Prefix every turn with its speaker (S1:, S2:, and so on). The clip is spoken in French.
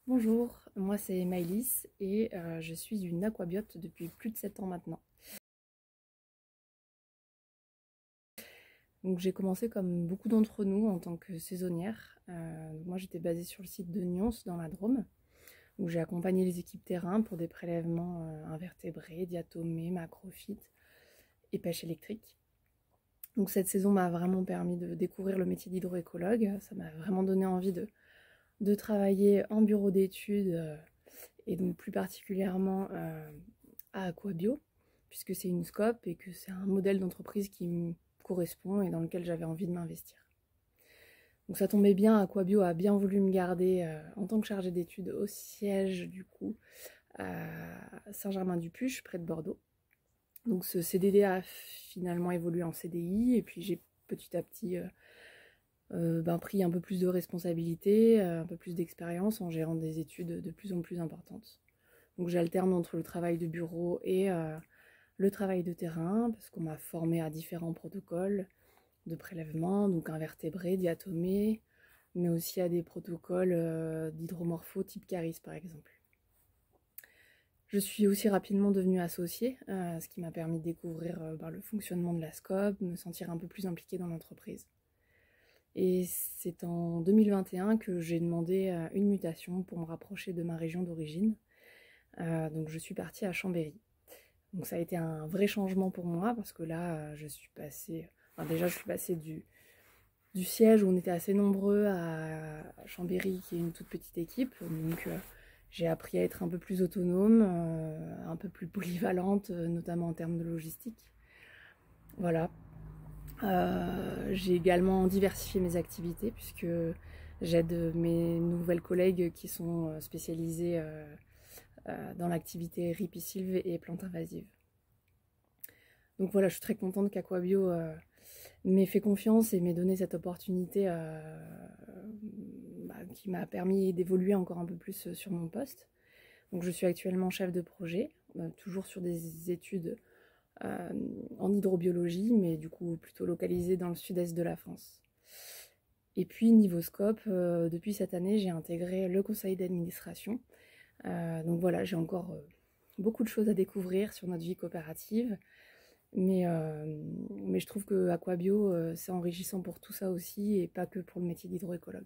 S1: Bonjour, moi c'est Maëlys et je suis une aquabiote depuis plus de 7 ans maintenant. Donc j'ai commencé comme beaucoup d'entre nous en tant que saisonnière. Moi j'étais basée sur le site de Nyons dans la Drôme, où j'ai accompagné les équipes terrain pour des prélèvements invertébrés, diatomées, macrophytes et pêche électrique. Donc cette saison m'a vraiment permis de découvrir le métier d'hydroécologue. Ça m'a vraiment donné envie de travailler en bureau d'études et donc plus particulièrement à Aquabio, puisque c'est une scope et que c'est un modèle d'entreprise qui me correspond et dans lequel j'avais envie de m'investir. Donc ça tombait bien, Aquabio a bien voulu me garder en tant que chargée d'études au siège du coup à Saint-Germain-du-Puch, près de Bordeaux. Donc ce CDD a finalement évolué en CDI et puis j'ai petit à petit pris un peu plus de responsabilités, un peu plus d'expérience en gérant des études de plus en plus importantes. Donc j'alterne entre le travail de bureau et le travail de terrain, parce qu'on m'a formé à différents protocoles de prélèvement, donc invertébrés, diatomées, mais aussi à des protocoles d'hydromorpho type Caris par exemple. Je suis aussi rapidement devenue associée, ce qui m'a permis de découvrir le fonctionnement de la SCOP, me sentir un peu plus impliquée dans l'entreprise. Et c'est en 2021 que j'ai demandé une mutation pour me rapprocher de ma région d'origine. Donc je suis partie à Chambéry. Donc ça a été un vrai changement pour moi parce que là, je suis passée... Enfin, déjà, je suis passée du siège où on était assez nombreux à Chambéry, qui est une toute petite équipe. Donc j'ai appris à être un peu plus autonome, un peu plus polyvalente, notamment en termes de logistique. Voilà. J'ai également diversifié mes activités puisque j'aide mes nouvelles collègues qui sont spécialisées dans l'activité ripisylve et plantes invasives. Donc voilà, je suis très contente qu'Aquabio m'ait fait confiance et m'ait donné cette opportunité qui m'a permis d'évoluer encore un peu plus sur mon poste. Donc je suis actuellement chef de projet, toujours sur des études en hydrobiologie, mais du coup plutôt localisées dans le sud-est de la France. Et puis niveau scope, depuis cette année, j'ai intégré le conseil d'administration. Donc voilà, j'ai encore beaucoup de choses à découvrir sur notre vie coopérative. Mais je trouve que Aquabio, c'est enrichissant pour tout ça aussi, et pas que pour le métier d'hydroécologue.